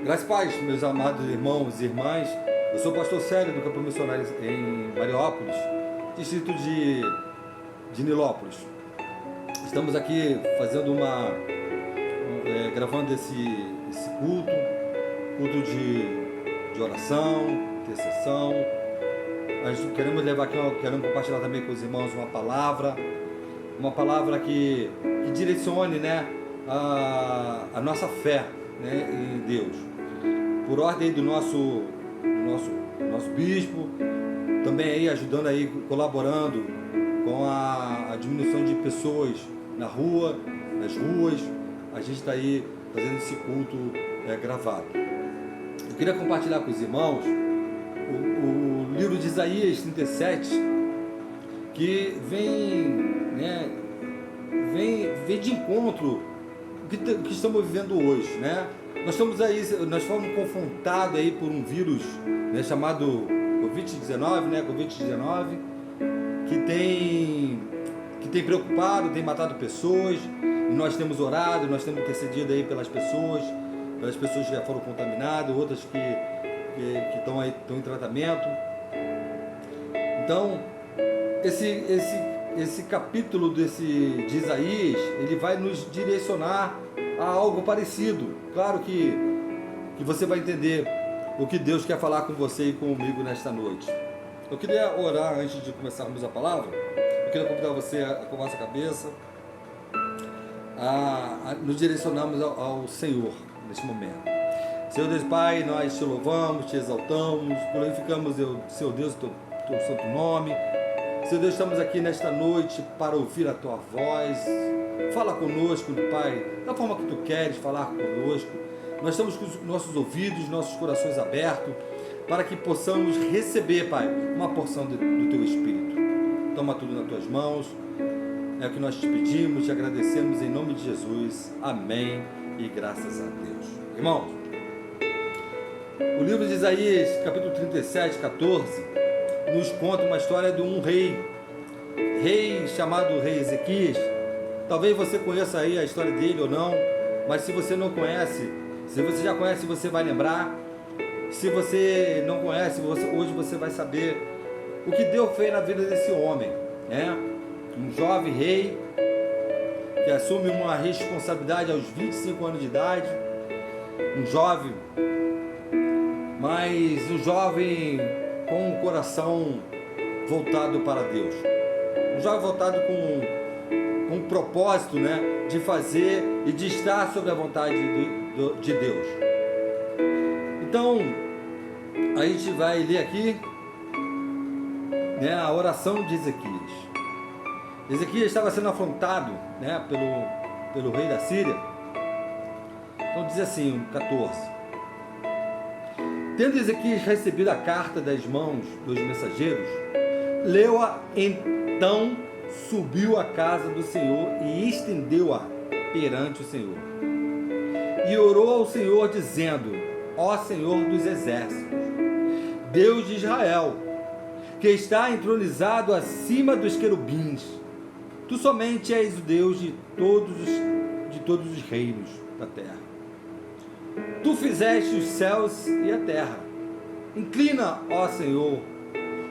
Graças e paz, meus amados irmãos e irmãs. Eu sou o pastor Célio do Campo Missionário em Mariópolis, distrito de Nilópolis. Estamos aqui fazendo gravando esse culto de oração, intercessão. Nós queremos levar aqui, queremos compartilhar também com os irmãos uma palavra que direcione, né, a nossa fé, né, em Deus. Por ordem do nosso bispo, também aí ajudando aí, colaborando com a diminuição de pessoas nas ruas, a gente está aí fazendo esse culto gravado. Eu queria compartilhar com os irmãos o livro de Isaías 37, que vem de encontro o que estamos vivendo hoje, né? Nós fomos confrontados aí por um vírus, né, chamado Covid-19, que tem preocupado, tem matado pessoas, e nós temos orado, nós temos intercedido aí pelas pessoas que já foram contaminadas, outras que estão em tratamento. Então, esse capítulo de Isaías, ele vai nos direcionar a algo parecido. Claro que você vai entender o que Deus quer falar com você e comigo nesta noite. Eu queria orar antes de começarmos a palavra. Eu queria convidar você a com a nossa cabeça a nos direcionarmos ao Senhor neste momento. Senhor Deus Pai, nós te louvamos, te exaltamos, glorificamos, Senhor Deus, o teu santo nome. Senhor Deus, estamos aqui nesta noite para ouvir a tua voz. Fala conosco, Pai, da forma que tu queres falar conosco. Nós estamos com os nossos ouvidos, nossos corações abertos, para que possamos receber, Pai, uma porção do teu Espírito. Toma tudo nas tuas mãos. É o que nós te pedimos, te agradecemos em nome de Jesus. Amém e graças a Deus. Irmãos, o livro de Isaías, capítulo 37, 14, nos conta uma história de um rei chamado Rei Ezequias. Talvez você conheça aí a história dele ou não, mas se você não conhece, se você já conhece, você vai lembrar. Se você não conhece, hoje você vai saber o que Deus fez na vida desse homem, né? Um jovem rei que assume uma responsabilidade aos 25 anos de idade, um jovem com um coração voltado para Deus, um jovem voltado com um propósito, né, de fazer e de estar sobre a vontade de Deus. Então, a gente vai ler aqui, né, a oração de Ezequias. Ezequias estava sendo afrontado, né, pelo rei da Síria. Então diz assim, 14: Tendo Ezequias recebido a carta das mãos dos mensageiros, leu-a, então subiu à casa do Senhor e estendeu-a perante o Senhor. E orou ao Senhor, dizendo: Ó Senhor dos exércitos, Deus de Israel, que está entronizado acima dos querubins, Tu somente és o Deus de todos os reinos da terra. Tu fizeste os céus e a terra. Inclina, ó Senhor,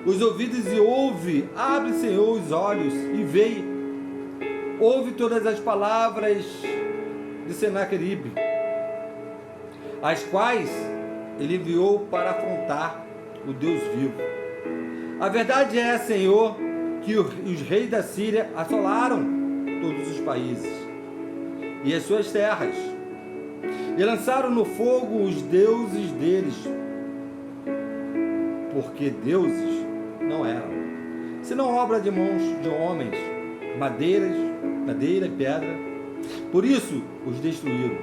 os ouvidos e ouve. Abre, Senhor, os olhos e vê. Ouve todas as palavras de Senaqueribe, as quais ele enviou para afrontar o Deus vivo. A verdade é, Senhor, que os reis da Síria assolaram todos os países e as suas terras, e lançaram no fogo os deuses deles, porque deuses não eram, senão obra de mãos de homens, madeira e pedra. Por isso os destruíram.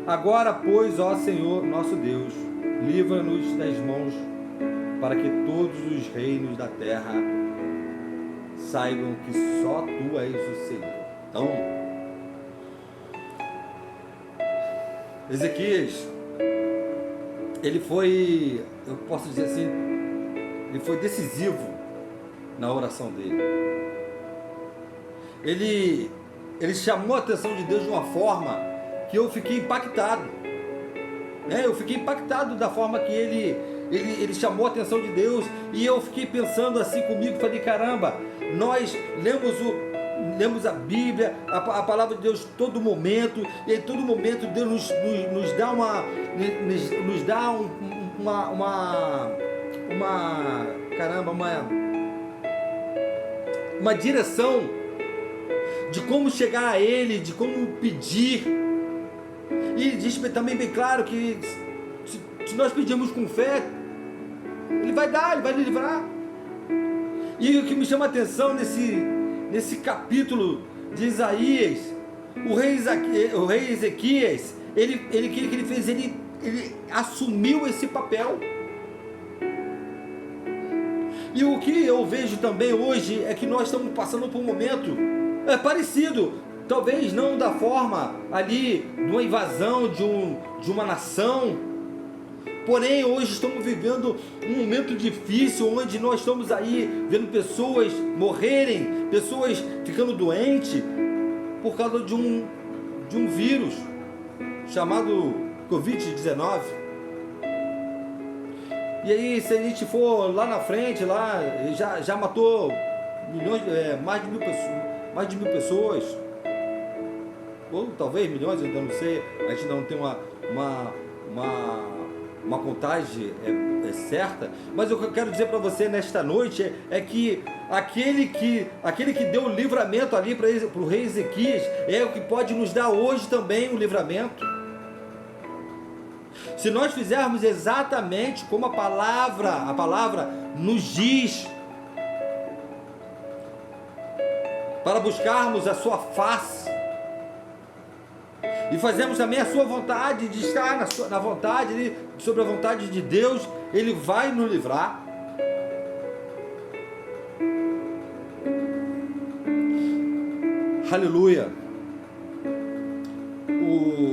Agora, pois, ó Senhor nosso Deus, livra-nos das mãos, para que todos os reinos da terra saibam que só Tu és o Senhor. Então, Ezequias, ele foi, eu posso dizer assim, ele foi decisivo na oração dele. Ele chamou a atenção de Deus de uma forma que eu fiquei impactado. né? Eu fiquei impactado da forma que ele chamou a atenção de Deus, e eu fiquei pensando assim comigo, falei, caramba, nós lemos a Bíblia, a palavra de Deus todo momento, e em todo momento Deus nos dá uma direção de como chegar a Ele, de como pedir. E diz também bem claro que se nós pedirmos com fé, Ele vai dar, Ele vai nos livrar. E o que me chama a atenção nesse capítulo de Isaías, o rei Ezequias, ele fez, ele assumiu esse papel. E o que eu vejo também hoje é que nós estamos passando por um momento parecido, talvez não da forma ali de uma invasão de uma nação, porém hoje estamos vivendo um momento difícil, onde nós estamos aí vendo pessoas morrerem, pessoas ficando doentes por causa de um vírus chamado Covid-19. E aí, se a gente for lá na frente, lá já matou milhões, mais de mil pessoas, ou talvez milhões, eu ainda não sei, a gente ainda não tem uma contagem certa, mas o que eu quero dizer para você nesta noite é que aquele que deu o livramento ali para o rei Ezequias é o que pode nos dar hoje também o livramento. Se nós fizermos exatamente como a palavra nos diz, para buscarmos a sua face, e fazemos também a sua vontade, de estar na vontade, sobre a vontade de Deus, Ele vai nos livrar. Aleluia.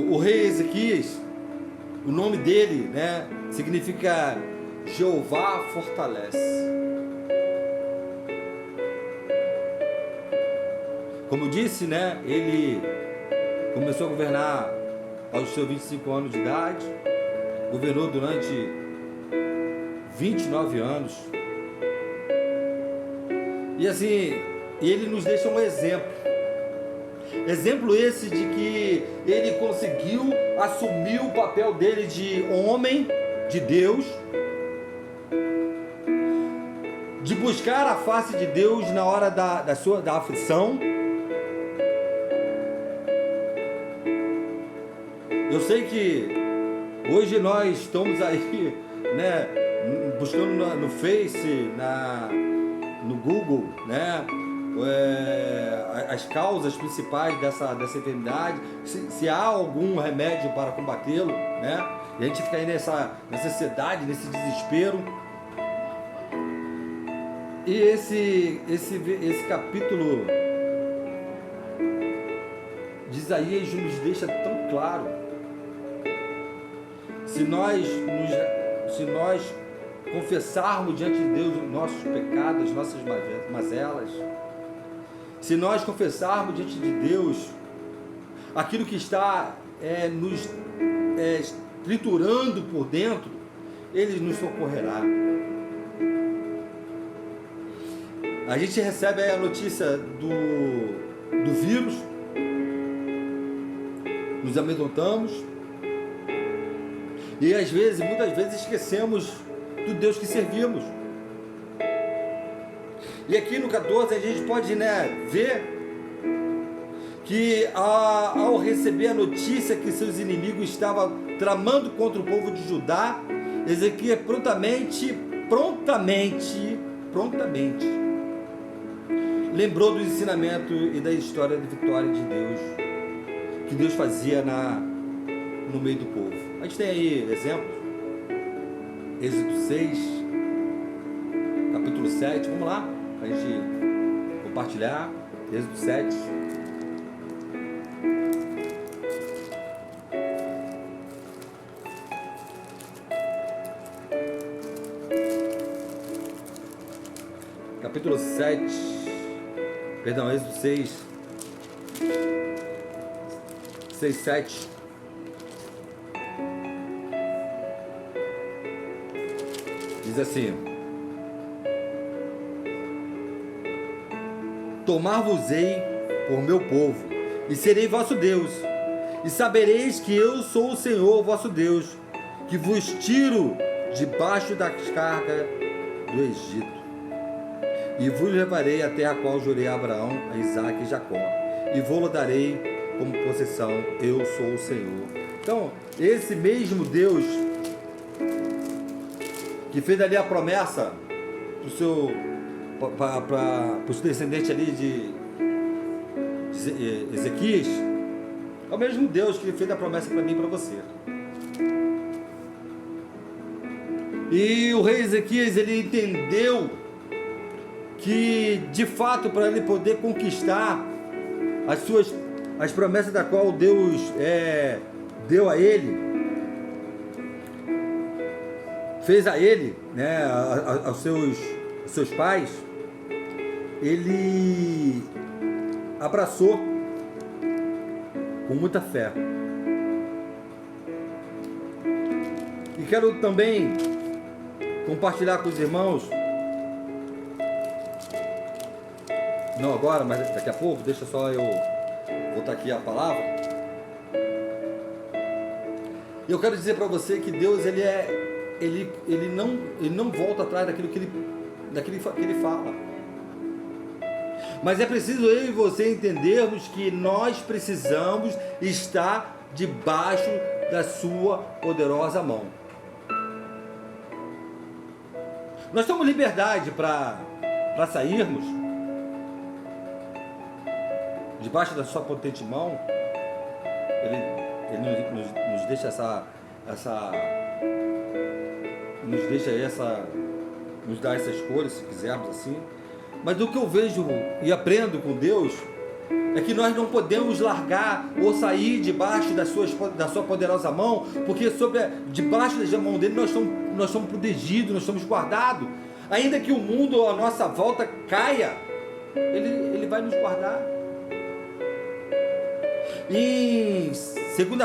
O rei Ezequias, o nome dele, né, significa Jeová fortalece. Como eu disse, né, ele começou a governar aos seus 25 anos de idade, governou durante 29 anos. E assim, ele nos deixa um exemplo. Exemplo esse de que ele conseguiu assumir o papel dele de homem de Deus, de buscar a face de Deus na hora da aflição. Eu sei que hoje nós estamos aí, né, buscando no Face, no Google, né, as causas principais dessa enfermidade, se há algum remédio para combatê-lo, né? E a gente fica aí nessa ansiedade, nesse desespero. E esse capítulo de Isaías nos deixa tão claro. Se nós confessarmos diante de Deus os nossos pecados, as nossas mazelas, se nós confessarmos diante de Deus aquilo que está nos triturando por dentro, Ele nos socorrerá. A gente recebe aí a notícia do vírus, nos amedrontamos, e muitas vezes esquecemos do Deus que servimos. E aqui no 14 a gente pode, né, ver que ao receber a notícia que seus inimigos estavam tramando contra o povo de Judá, Ezequias prontamente lembrou do ensinamento e da história de vitória de Deus, que Deus fazia no meio do povo. A gente tem aí exemplos, Êxodo 6, capítulo 7, vamos lá, para a gente compartilhar, Êxodo 7. Capítulo 7, perdão, Êxodo 6, 7. Diz assim: tomar-vos-ei por meu povo, e serei vosso Deus, e sabereis que eu sou o Senhor vosso Deus, que vos tiro debaixo das cargas do Egito, e vos levarei à terra a qual jurei a Abraão, a Isaque e Jacó, e vou-lo darei como possessão. Eu sou o Senhor. Então, esse mesmo Deus que fez ali a promessa para os descendentes ali de Ezequias, é o mesmo Deus que fez a promessa para mim e para você. E o rei Ezequias, ele entendeu que, de fato, para ele poder conquistar as promessas da qual Deus deu a ele, fez a ele, né, aos seus pais, ele abraçou com muita fé. E quero também compartilhar com os irmãos, não agora, mas daqui a pouco, deixa só eu botar aqui a palavra. E eu quero dizer para você que Deus, ele não volta atrás daquilo que ele fala. Mas é preciso eu e você entendermos que nós precisamos estar debaixo da sua poderosa mão. Nós temos liberdade para sairmos debaixo da sua potente mão. Ele nos deixa nos dá essa escolha, se quisermos assim. Mas do que eu vejo e aprendo com Deus é que nós não podemos largar ou sair debaixo da sua poderosa mão, porque debaixo da mão dele nós somos protegidos, nós somos guardados. Ainda que o mundo à nossa volta caia, ele vai nos guardar. Em 2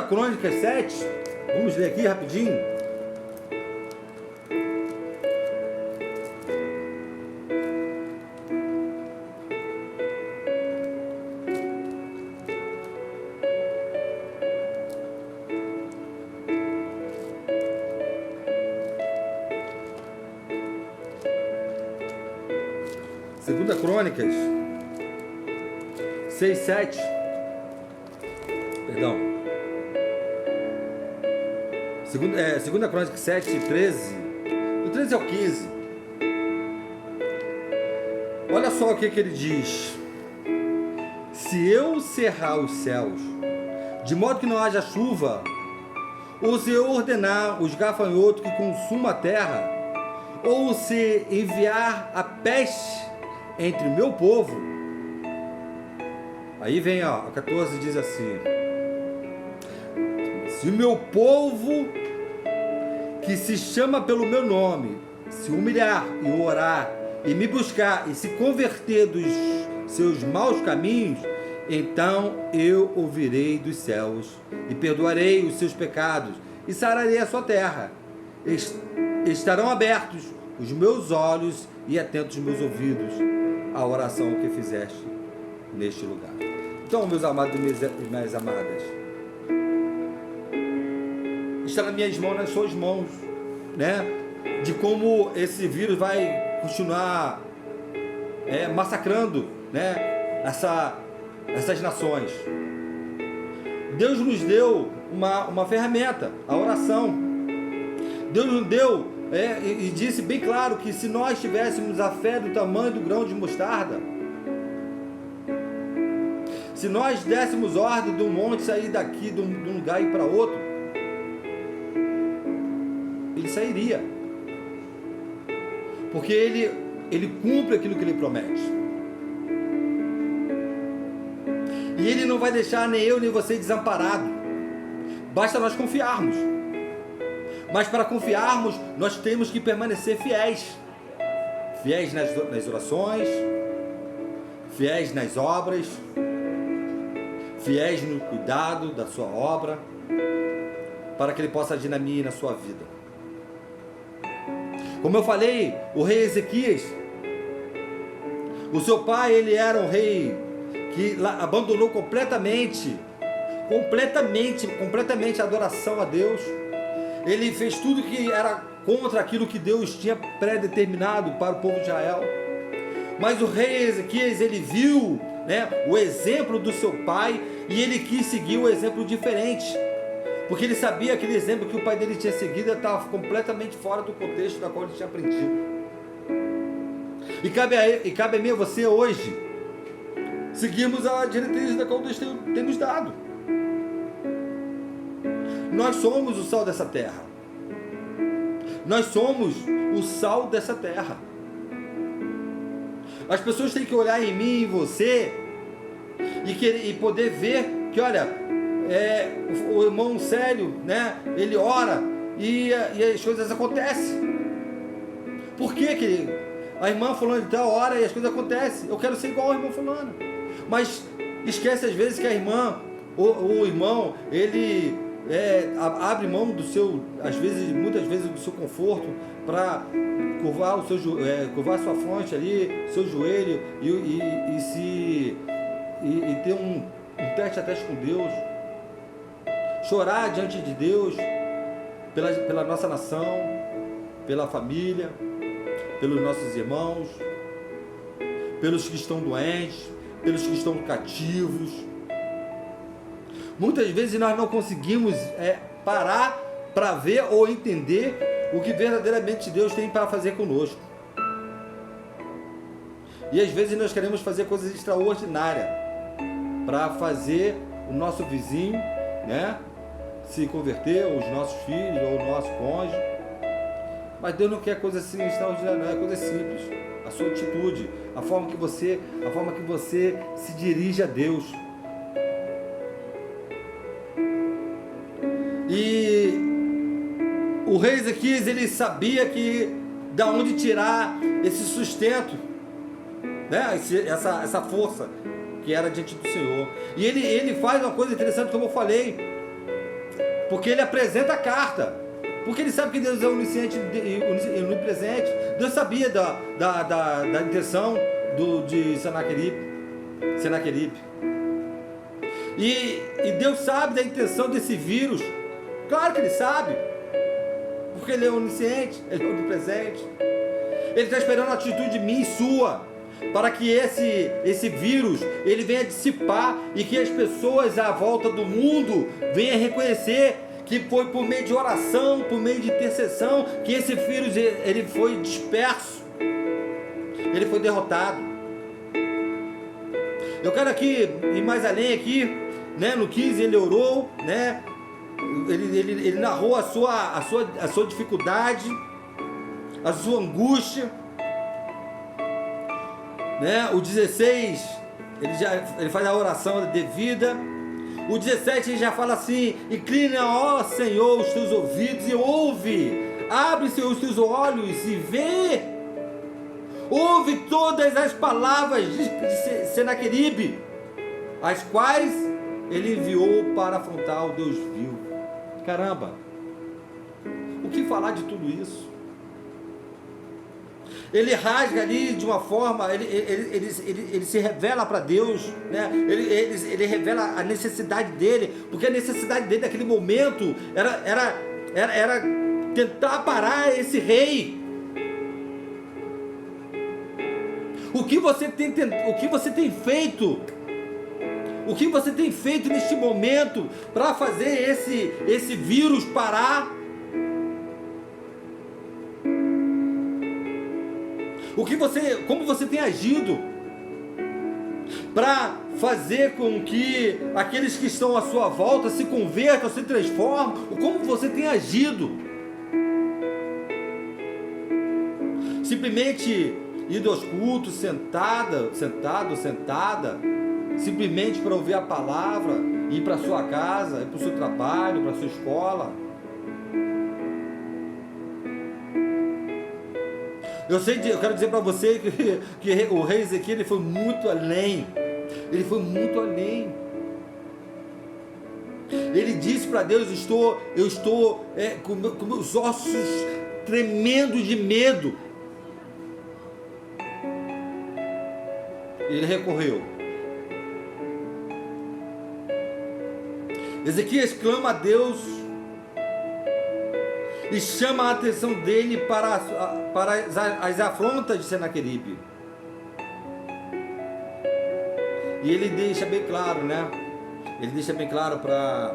Crônicas 7, vamos ler aqui rapidinho. Segunda Crônicas 6, 7. Perdão. Segunda Crônicas 7, 13. Do 13 ao 15. Olha só o que ele diz. Se eu cerrar os céus, de modo que não haja chuva, ou se eu ordenar os gafanhotos que consumam a terra, ou se enviar a peste entre o meu povo, aí vem, a 14 diz assim: se o meu povo, que se chama pelo meu nome, se humilhar e orar, e me buscar, e se converter dos seus maus caminhos, então eu ouvirei dos céus, e perdoarei os seus pecados, e sararei a sua terra. Estarão abertos os meus olhos e atentos os meus ouvidos à oração que fizeste neste lugar. Então, meus amados e minhas amadas, está nas minhas mãos, nas suas mãos, né? De como esse vírus vai continuar massacrando, né? Essas nações. Deus nos deu uma ferramenta, a oração. Deus nos deu e disse bem claro que se nós tivéssemos a fé do tamanho do grão de mostarda, se nós dessemos ordem de um monte sair daqui, de um lugar e ir para outro, ele sairia, porque ele cumpre aquilo que ele promete, e ele não vai deixar nem eu nem você desamparado. Basta nós confiarmos. Mas para confiarmos, nós temos que permanecer fiéis. Fiéis nas orações, fiéis nas obras, fiéis no cuidado da sua obra, para que ele possa agir na minha e na sua vida. Como eu falei, o rei Ezequias, o seu pai, ele era um rei que abandonou completamente a adoração a Deus. Ele fez tudo que era contra aquilo que Deus tinha pré-determinado para o povo de Israel. Mas o rei Ezequias, ele viu, o exemplo do seu pai, e ele quis seguir um exemplo diferente, porque ele sabia que aquele exemplo que o pai dele tinha seguido estava completamente fora do contexto da qual ele tinha aprendido. E cabe a mim e a você hoje seguirmos a diretriz da qual Deus tem nos dado. Nós somos o sal dessa terra. Nós somos o sal dessa terra. As pessoas têm que olhar em mim e em você e poder ver que, olha, o irmão Célio, ele ora e as coisas acontecem. Por que a irmã fulana de tal ora e as coisas acontecem? Eu quero ser igual ao irmão fulano. Mas esquece às vezes que a irmã ou o irmão, ele abre mão do seu, muitas vezes do seu conforto para curvar curvar sua fronte ali, seu joelho e ter um teste a teste com Deus, chorar diante de Deus pela nossa nação, pela família, pelos nossos irmãos, pelos que estão doentes, pelos que estão cativos. Muitas vezes nós não conseguimos parar para ver ou entender o que verdadeiramente Deus tem para fazer conosco. E às vezes nós queremos fazer coisas extraordinárias para fazer o nosso vizinho, se converter, ou os nossos filhos, ou o nosso cônjuge. Mas Deus não quer coisa assim extraordinária, não, é coisa simples. A sua atitude, a forma que você se dirige a Deus. E o rei Ezequias, ele sabia que da onde tirar esse sustento, essa força que era diante do Senhor. E ele faz uma coisa interessante, como eu falei, porque ele apresenta a carta, porque ele sabe que Deus é onisciente e onipresente. Deus sabia da intenção de Senaqueribe. E Deus sabe da intenção desse vírus. Claro que ele sabe, porque ele é onisciente, ele é onipresente. Ele está esperando a atitude minha e sua, para que esse vírus ele venha dissipar e que as pessoas à volta do mundo venham reconhecer que foi por meio de oração, por meio de intercessão, que esse vírus ele foi disperso, ele foi derrotado. Eu quero aqui ir mais além aqui, no 15 ele orou, ele narrou a sua dificuldade, a sua angústia, O 16 ele faz a oração devida. O 17 ele já fala assim: inclina, ó Senhor, os teus ouvidos e ouve, abre, Senhor, os teus olhos e vê, ouve todas as palavras de Senaqueribe, as quais ele enviou para afrontar o Deus vivo. Caramba, o que falar de tudo isso? Ele rasga ali de uma forma, ele se revela para Deus, ele revela a necessidade dele, porque a necessidade dele naquele momento era tentar parar esse rei. O que você tem feito? O que você tem feito neste momento para fazer esse vírus parar? Como você tem agido para fazer com que aqueles que estão à sua volta se convertam, se transformem? Como você tem agido? Simplesmente indo aos cultos, sentado, sentada, simplesmente para ouvir a palavra, ir para a sua casa, ir para o seu trabalho, para a sua escola? Eu quero dizer para você que o rei Ezequiel ele foi muito além. Ele foi muito além. Ele disse para Deus: eu estou com meus ossos tremendo de medo. Ele recorreu. Ezequias clama a Deus e chama a atenção dele para as afrontas de Senaqueribe. E ele deixa bem claro, né? Ele deixa bem claro para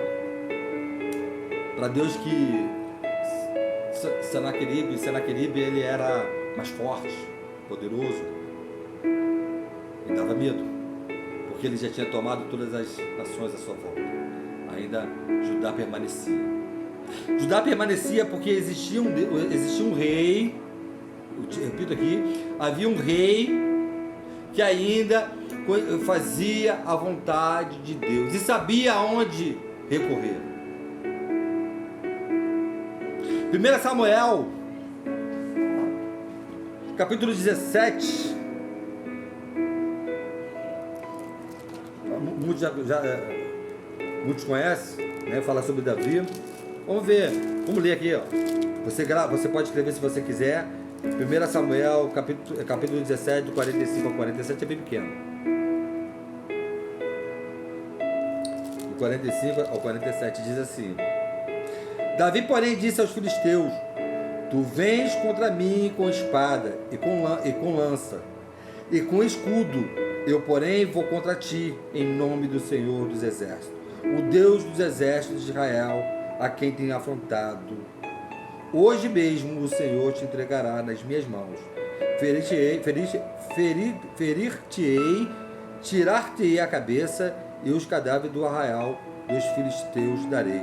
Deus que Senaqueribe ele era mais forte, poderoso. Ele dava medo, porque ele já tinha tomado todas as nações à sua volta. Ainda Judá permanecia. Judá permanecia porque existia um rei, eu repito aqui, havia um rei que ainda fazia a vontade de Deus e sabia aonde recorrer. 1 Samuel, capítulo 17. Muitos conhecem, né? Fala sobre Davi. Vamos ver, vamos ler aqui, ó. Você pode escrever se você quiser. 1 Samuel, capítulo 17, do 45 ao 47, é bem pequeno. Do 45 ao 47 diz assim: Davi, porém, disse aos filisteus: Tu vens contra mim com espada e com lança e com escudo. Eu, porém, vou contra ti em nome do Senhor dos Exércitos, o Deus dos exércitos de Israel, a quem tenho afrontado. Hoje mesmo o Senhor te entregará nas minhas mãos. Ferir-te-ei, tirar-te-ei a cabeça, e os cadáveres do arraial dos filisteus darei.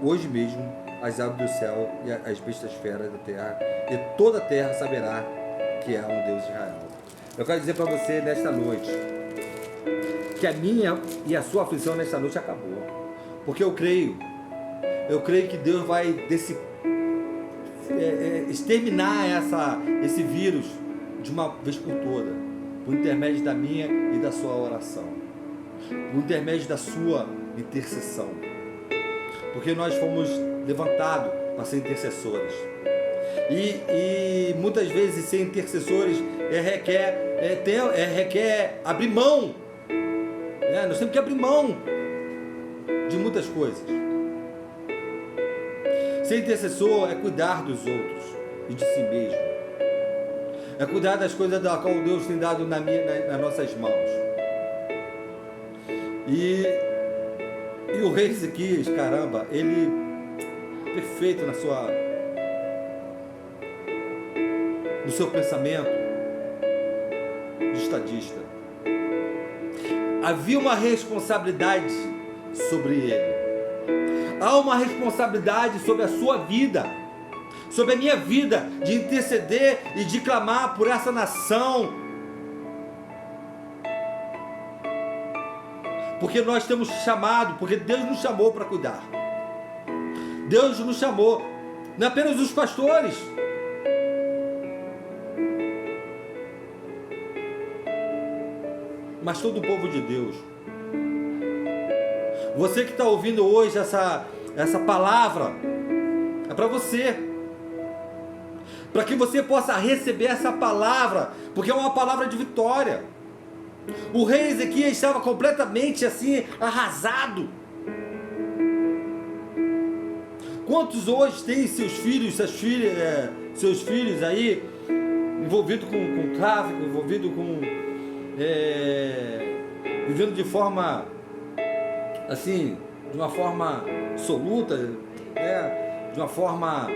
Hoje mesmo as aves do céu e as bestas feras da terra, e toda a terra saberá que há um Deus de Israel. Eu quero dizer para você nesta noite que a minha e a sua aflição nesta noite acabou. Porque eu creio que Deus vai exterminar esse vírus de uma vez por toda, por intermédio da minha e da sua oração, por intermédio da sua intercessão. Porque nós fomos levantados para ser intercessores. E muitas vezes ser intercessores requer abrir mão. Né? Nós temos que abrir mão de muitas coisas. Ser intercessor é cuidar dos outros e de si mesmo. É cuidar das coisas da qual Deus tem dado nas nossas mãos. E o rei Ezequias, caramba, ele perfeito no seu pensamento de estadista. Havia uma responsabilidade sobre ele. Há uma responsabilidade sobre a sua vida, sobre a minha vida, de interceder e de clamar por essa nação. Porque nós temos chamado, porque Deus nos chamou para cuidar. Deus nos chamou, não apenas os pastores, mas todo o povo de Deus. Você que está ouvindo hoje essa palavra, é para você. Para que você possa receber essa palavra, porque é uma palavra de vitória. O rei Ezequias estava completamente assim, arrasado. Quantos hoje têm seus filhos aí, envolvidos com tráfico, envolvidos com... vivendo de forma... assim, de uma forma absoluta, né? De uma forma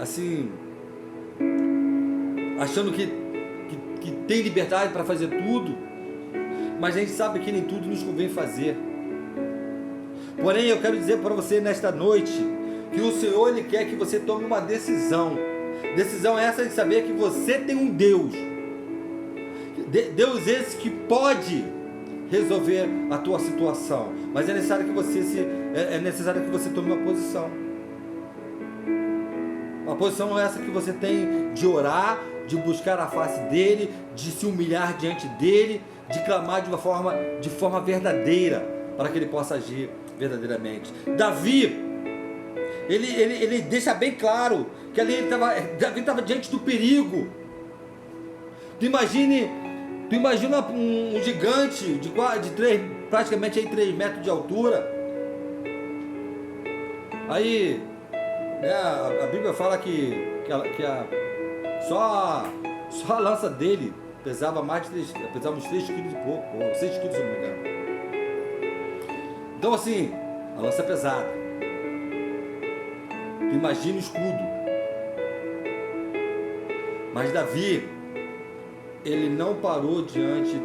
assim, achando que tem liberdade para fazer tudo, mas a gente sabe que nem tudo nos convém fazer. Porém, eu quero dizer para você nesta noite que o Senhor, Ele quer que você tome uma decisão. Decisão essa de saber que você tem um Deus. Deus esse que pode resolver a tua situação, mas é necessário que você tome uma posição. Uma posição essa que você tem de orar, de buscar a face dele, de se humilhar diante dele, de clamar de forma verdadeira, para que ele possa agir verdadeiramente. Davi, Ele deixa bem claro que ali Davi estava diante do perigo. Tu imagina um gigante praticamente aí 3 metros de altura. Aí, né, a Bíblia fala que só a lança dele pesava uns 3 quilos e pouco, ou 6 quilos, se não me engano. Então assim, a lança é pesada. Tu imagina o escudo. Mas Davi, ele não parou diante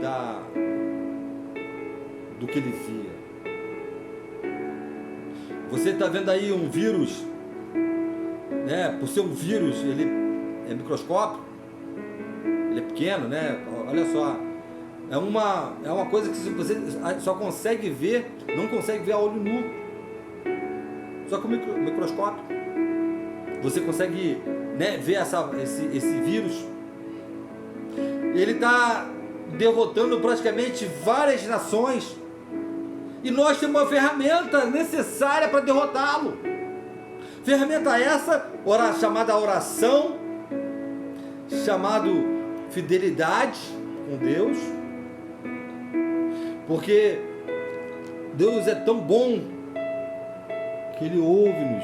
do que ele via. Você está vendo aí um vírus, né? Por ser um vírus, ele é microscópico, ele é pequeno, né? Olha só, é uma coisa que você só consegue ver, não consegue ver a olho nu. Só com o microscópio você consegue, né, ver esse vírus. Ele está derrotando praticamente várias nações. E nós temos uma ferramenta necessária para derrotá-lo. Ferramenta essa, chamada oração, chamado fidelidade com Deus. Porque Deus é tão bom que Ele ouve-nos.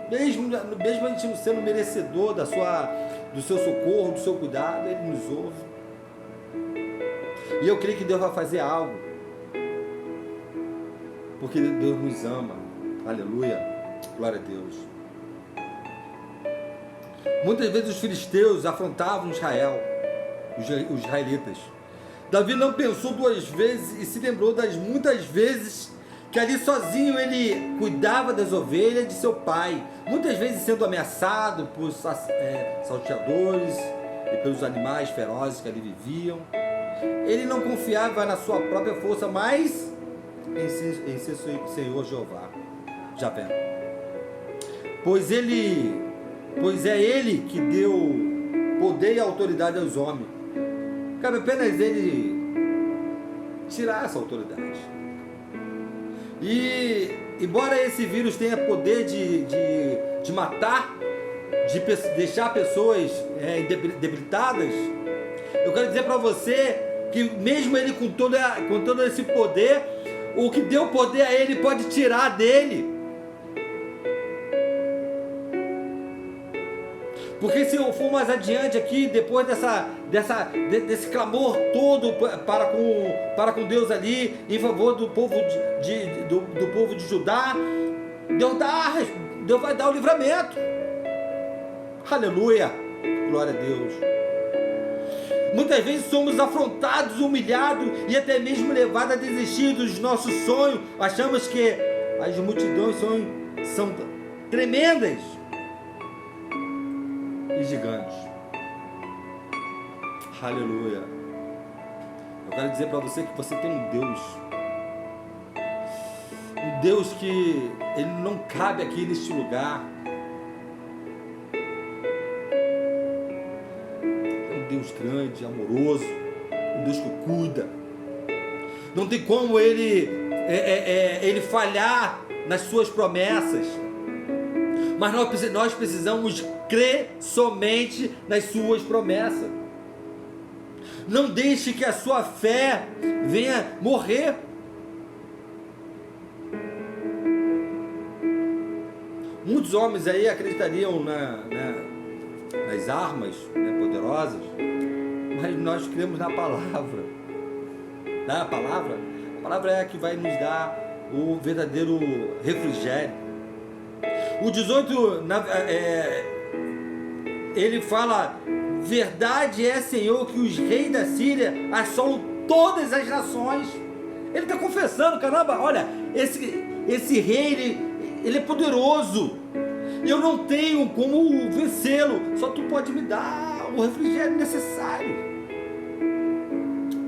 Mesmo a gente não sendo merecedor do seu socorro, do seu cuidado, Ele nos ouve. E eu creio que Deus vai fazer algo. Porque Deus nos ama. Aleluia. Glória a Deus. Muitas vezes os filisteus afrontavam Israel, os israelitas. Davi não pensou 2 vezes e se lembrou das muitas vezes que ali sozinho ele cuidava das ovelhas de seu pai, muitas vezes sendo ameaçado por salteadores e pelos animais ferozes que ali viviam. Ele não confiava na sua própria força, mas em seu Senhor Jeová, Javé. Pois é Ele que deu poder e autoridade aos homens. Cabe apenas Ele tirar essa autoridade. E embora esse vírus tenha poder de matar, de deixar pessoas debilitadas, eu quero dizer para você que mesmo ele com todo esse poder, o que deu poder a ele pode tirar dele. Porque se eu for mais adiante aqui, depois desse clamor todo para com Deus ali, em favor do povo do povo de Judá, Deus vai dar o livramento. Aleluia, glória a Deus. Muitas vezes somos afrontados, humilhados e até mesmo levados a desistir dos nossos sonhos. Achamos que as multidões são tremendas e gigantes. Aleluia. Eu quero dizer para você que você tem um Deus que Ele não cabe aqui neste lugar. É um Deus grande, amoroso, um Deus que cuida. Não tem como Ele falhar nas suas promessas. Mas nós precisamos crer somente nas suas promessas. Não deixe que a sua fé venha morrer. Muitos homens aí acreditariam nas armas, né, poderosas, mas nós cremos na palavra. A palavra é a que vai nos dar o verdadeiro refrigério. O 18, ele fala: verdade é, Senhor, que os reis da Síria assolam todas as nações. Ele está confessando, caramba, olha, esse rei, ele é poderoso. Eu não tenho como vencê-lo, só tu pode me dar o refrigério necessário.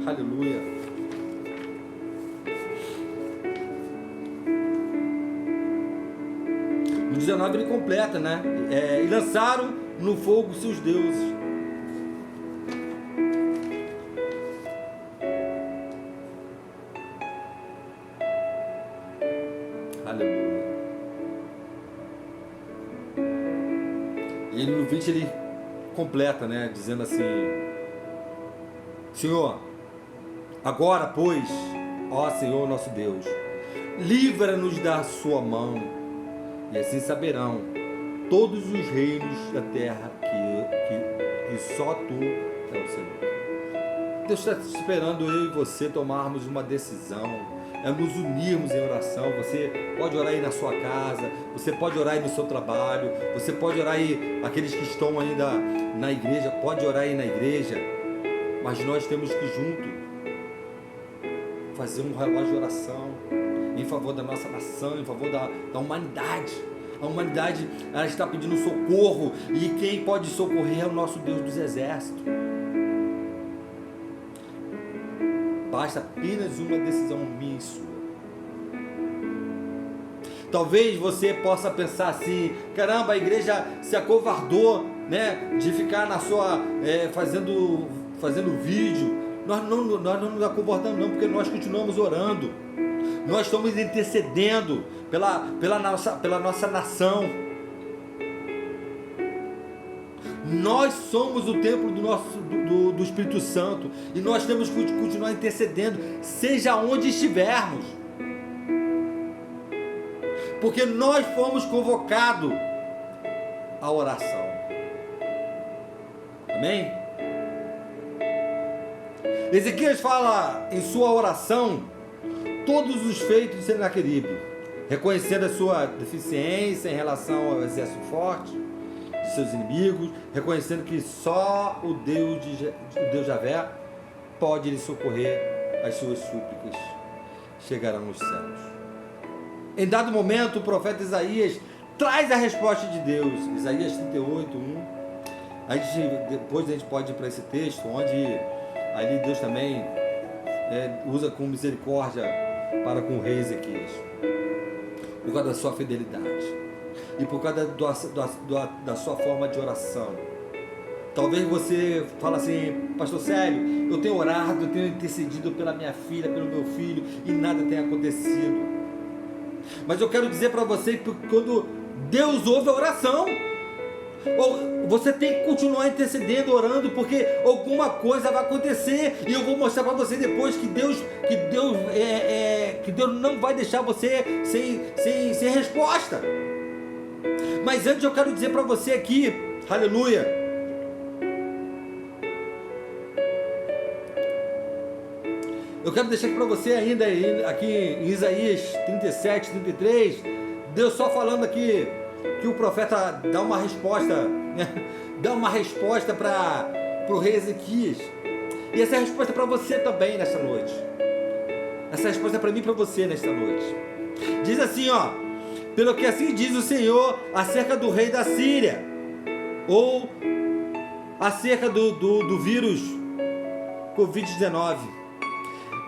Aleluia. No 19 ele completa, né? E lançaram no fogo seus deuses. Aleluia. E no 20 ele completa, né, dizendo assim: Senhor, agora pois, ó Senhor nosso Deus, livra-nos da sua mão, e assim saberão todos os reinos da terra que só tu é o Senhor. Deus está esperando eu e você tomarmos uma decisão, nos unirmos em oração. Você pode orar aí na sua casa, você pode orar aí no seu trabalho, você pode orar aí, aqueles que estão ainda na igreja, pode orar aí na igreja, mas nós temos que junto fazer um relógio de oração em favor da nossa nação, em favor da humanidade. A humanidade, ela está pedindo socorro, e quem pode socorrer é o nosso Deus dos exércitos. Basta apenas uma decisão minha e sua. Talvez você possa pensar assim: caramba, a igreja se acovardou, né, de ficar na sua fazendo vídeo. Nós não nos acovardamos não, porque nós continuamos orando. Nós estamos intercedendo pela nossa nação. Nós somos o templo do Espírito Santo, e nós temos que continuar intercedendo, seja onde estivermos, porque nós fomos convocados à oração. Amém? Ezequias fala em sua oração todos os feitos de Senaqueribe, reconhecendo a sua deficiência em relação ao exército forte de seus inimigos, reconhecendo que só o Deus Javé pode lhe socorrer. As suas súplicas chegarão nos céus. Em dado momento, o profeta Isaías traz a resposta de Deus. Isaías 38:1. Depois a gente pode ir para esse texto, onde ali Deus também usa com misericórdia para com o rei Ezequias, por causa da sua fidelidade e por causa da sua forma de oração. Talvez você fale assim: pastor Célio, eu tenho orado, eu tenho intercedido pela minha filha, pelo meu filho, e nada tem acontecido. Mas eu quero dizer para você que quando Deus ouve a oração, você tem que continuar intercedendo, orando, porque alguma coisa vai acontecer, e eu vou mostrar para você depois que Deus não vai deixar você sem resposta. Mas antes eu quero dizer para você aqui, aleluia, eu quero deixar aqui para você ainda, aqui em Isaías 37:33, Deus só falando aqui, que o profeta dá uma resposta, né? Dá uma resposta para o rei Ezequias. E essa resposta é para você também nesta noite. Essa resposta é para mim e para você nesta noite. Diz assim, ó: pelo que assim diz o Senhor acerca do rei da Síria, ou acerca do vírus Covid-19: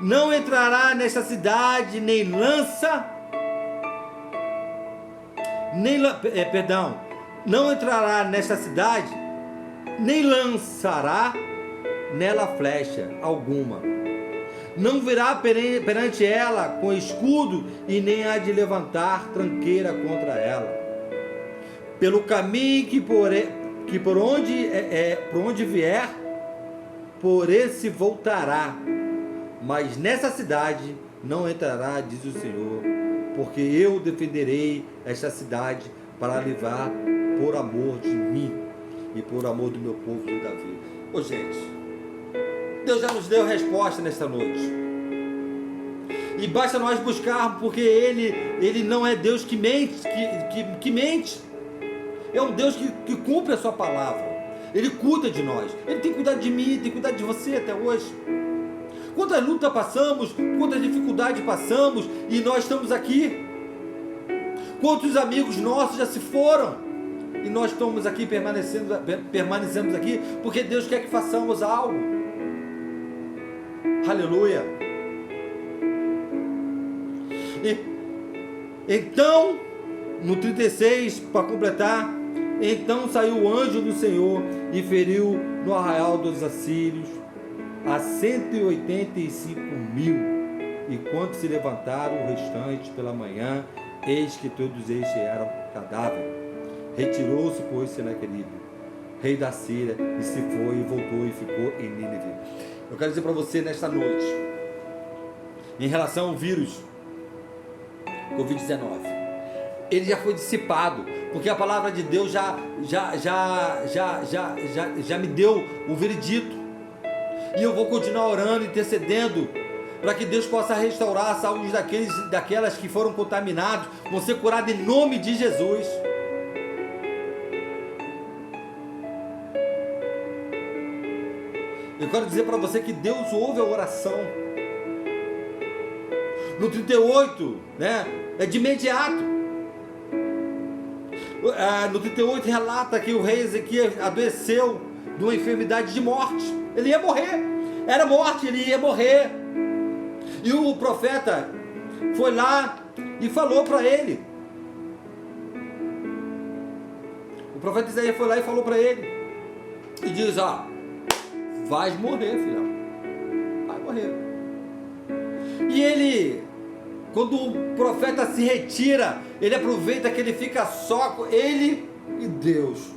não entrará nesta cidade nem não entrará nesta cidade, nem lançará nela flecha alguma. Não virá perante ela com escudo, e nem há de levantar tranqueira contra ela. Pelo caminho por onde vier, por esse voltará. Mas nessa cidade não entrará, diz o Senhor, porque eu defenderei esta cidade para livrar por amor de mim e por amor do meu povo de Davi. Gente, Deus já nos deu resposta nesta noite, e basta nós buscarmos, porque Ele não é Deus que mente, que mente. É um Deus que cumpre a sua palavra. Ele cuida de nós, Ele tem cuidado de mim, tem cuidado de você até hoje. Quantas lutas passamos, quantas dificuldades passamos, e nós estamos aqui. Quantos amigos nossos já se foram, e nós estamos aqui, permanecemos aqui, porque Deus quer que façamos algo. Aleluia. Então, no 36, para completar: então saiu o anjo do Senhor e feriu no arraial dos assírios a 185.000, e quando se levantaram o restante pela manhã, eis que todos estes eram cadáveres. Retirou-se, pois, Senaqueribe rei da Síria, e se foi e voltou e ficou em Nínive. Eu quero dizer para você nesta noite, em relação ao vírus Covid-19, ele já foi dissipado, porque a palavra de Deus já me deu o veredito, e eu vou continuar orando, intercedendo, para que Deus possa restaurar a saúde daquelas que foram contaminados, vão ser curados em nome de Jesus. Eu quero dizer para você que Deus ouve a oração. No 38, né, é de imediato. No 38 relata que o rei Ezequias adoeceu de uma enfermidade de morte. Ele ia morrer. Era morte, ele ia morrer. E o profeta foi lá e falou para ele. O profeta Isaías foi lá e falou para ele. E diz, vais morrer, filhão. Vai morrer. E ele, quando o profeta se retira, ele aproveita que ele fica só com ele e Deus.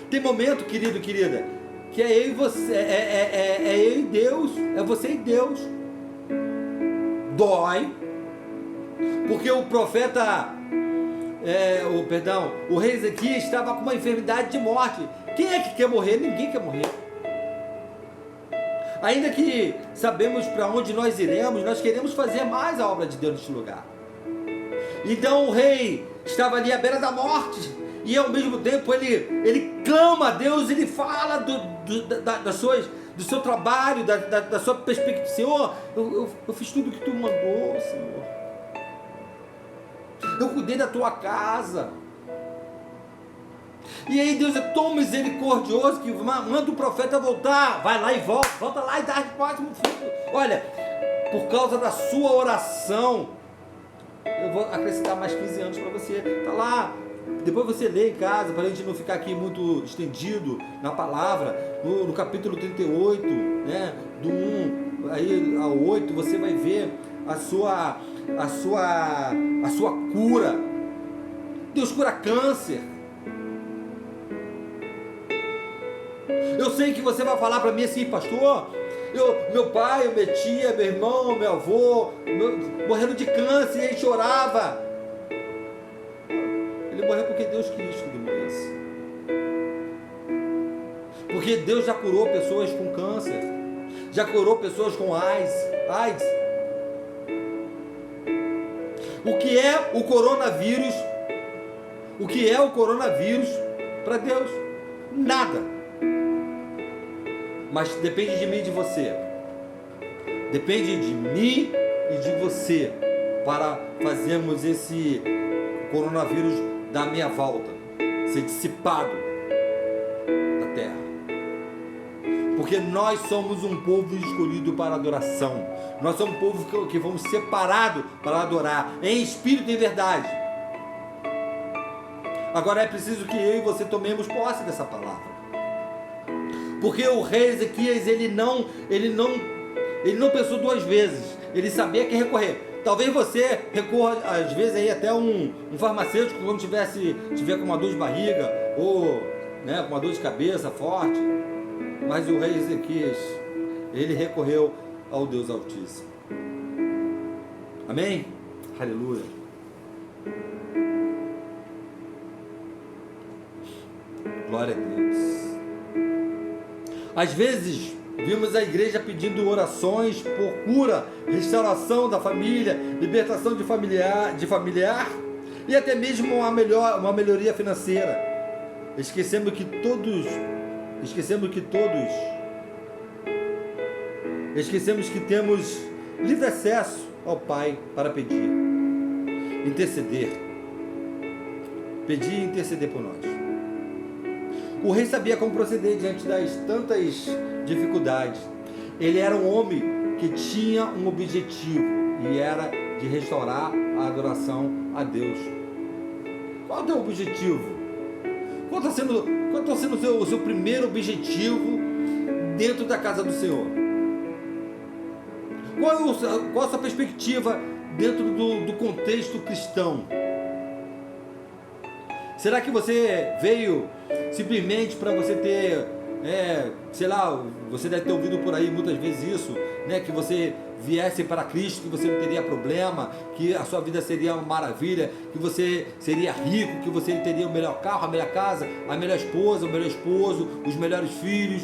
Tem momento, querido, querida, que é eu e você, é eu e Deus, é você e Deus. Dói, porque o profeta, o rei Ezequias estava com uma enfermidade de morte. Quem é que quer morrer? Ninguém quer morrer. Ainda que sabemos para onde nós iremos, nós queremos fazer mais a obra de Deus neste lugar. Então o rei estava ali à beira da morte, e ao mesmo tempo ele clama a Deus, ele fala do seu trabalho, da sua perspectiva. Senhor, eu fiz tudo o que tu mandou, Senhor. Eu cuidei da tua casa. E aí Deus é tão misericordioso que manda o profeta voltar. Vai lá e volta lá e dá a resposta, meu filho. Olha, por causa da sua oração, eu vou acrescentar mais 15 anos para você. Tá lá. Depois você lê em casa, para a gente não ficar aqui muito estendido na palavra, no capítulo 38, né, do 1 aí ao 8, você vai ver a sua cura. Deus cura câncer. Eu sei que você vai falar para mim assim, pastor, meu pai, minha tia, meu irmão, meu avô, morreram de câncer e ele chorava. Ele morreu porque Deus quis que ele morresse. Porque Deus já curou pessoas com câncer, já curou pessoas com AIDS. O que é o coronavírus? O que é o coronavírus para Deus? Nada. Mas depende de mim e de você. Depende de mim e de você para fazermos esse coronavírus dar meia volta, ser dissipado da terra. Porque nós somos um povo escolhido para adoração. Nós somos um povo que vamos separados para adorar em espírito e em verdade. Agora é preciso que eu e você tomemos posse dessa palavra. Porque o rei Ezequias, ele não pensou duas vezes. Ele sabia que recorrer. Talvez você recorra, às vezes, aí até um farmacêutico quando tiver com uma dor de barriga ou, né, com uma dor de cabeça forte. Mas o rei Ezequias, ele recorreu ao Deus Altíssimo. Amém? Aleluia. Glória a Deus. Às vezes, vimos a igreja pedindo orações por cura, restauração da família, libertação de familiar e até mesmo uma melhoria financeira. Esquecemos que temos livre acesso ao Pai para pedir, interceder. Pedir e interceder por nós. O rei sabia como proceder diante das tantas dificuldades. Ele era um homem que tinha um objetivo, e era de restaurar a adoração a Deus. Qual é o teu objetivo? Qual está sendo o seu primeiro objetivo dentro da casa do Senhor? Qual a sua perspectiva dentro do contexto cristão? Será que você veio simplesmente para você ter, sei lá, você deve ter ouvido por aí muitas vezes isso, né? Que você viesse para Cristo, que você não teria problema, que a sua vida seria uma maravilha, que você seria rico, que você teria o melhor carro, a melhor casa, a melhor esposa, o melhor esposo, os melhores filhos.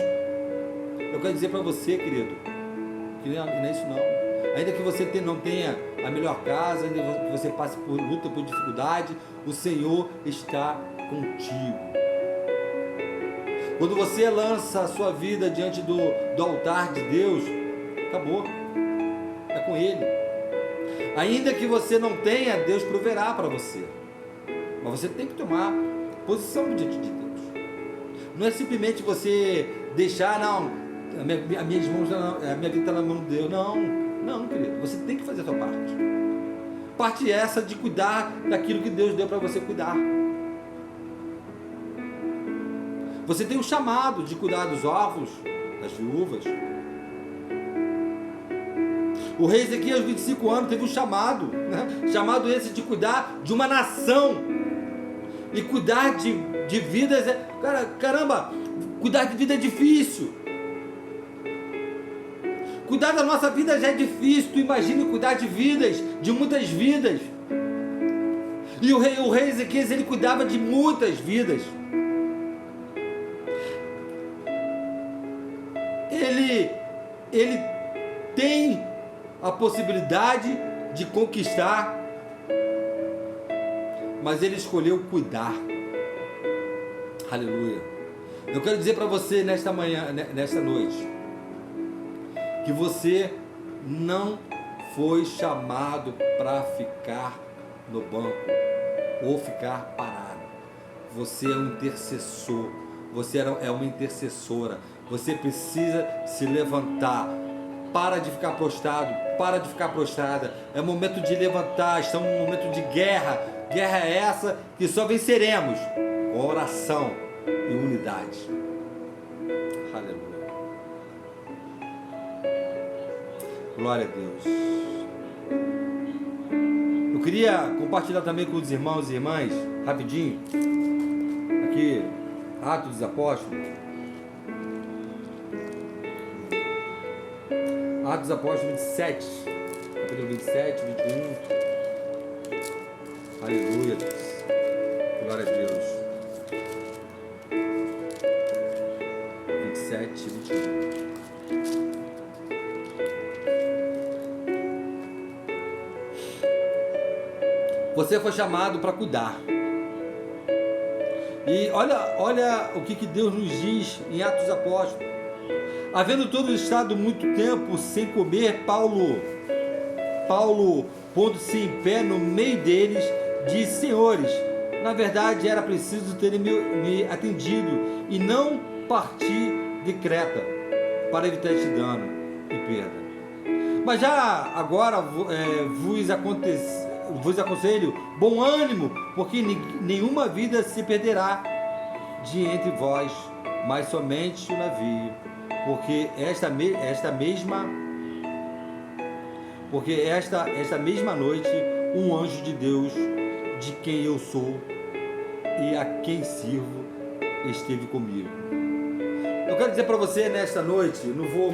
Eu quero dizer para você, querido, que não é isso não. Ainda que você não tenha a melhor casa, ainda que você passe por luta, por dificuldade, o Senhor está contigo. Quando você lança a sua vida diante do altar de Deus, acabou. É com Ele. Ainda que você não tenha, Deus proverá para você. Mas você tem que tomar posição diante de Deus. Não é simplesmente você deixar, não, a minha vida está na mão de Deus. Não, querido. Você tem que fazer a sua parte. Parte essa de cuidar daquilo que Deus deu para você cuidar. Você tem um chamado de cuidar dos órfãos, das viúvas. O rei Ezequias, aos 25 anos, teve um chamado, né? Chamado esse de cuidar de uma nação. E cuidar de vidas, caramba, cuidar de vida é difícil. Cuidar da nossa vida já é difícil, tu imagine cuidar de vidas, de muitas vidas. E o rei Ezequias, ele cuidava de muitas vidas. Ele tem a possibilidade de conquistar, mas ele escolheu cuidar. Aleluia. Eu quero dizer para você nesta manhã, nesta noite, que você não foi chamado para ficar no banco ou ficar parado. Você é um intercessor, você é uma intercessora. Você precisa se levantar. Para de ficar prostrado, para de ficar prostrada. É momento de levantar, estamos num momento de guerra. Guerra é essa que só venceremos com oração e unidade. Aleluia. Glória a Deus. Eu queria compartilhar também com os irmãos e irmãs, rapidinho, aqui, Atos dos Apóstolos. Atos dos Apóstolos 27, capítulo 27, 21. Aleluia, Deus. Glória a Deus. 27, 21. Você foi chamado para cuidar. E olha o que Deus nos diz em Atos dos Apóstolos. Havendo todos estado muito tempo sem comer, Paulo, pondo-se em pé no meio deles, disse: Senhores, na verdade era preciso terem me atendido e não partir de Creta para evitar este dano e perda. Mas já agora vos aconselho bom ânimo, porque nenhuma vida se perderá de entre vós, mas somente o navio. Porque esta mesma noite um anjo de Deus, de quem eu sou e a quem sirvo, esteve comigo. Eu quero dizer para você nesta noite, não vou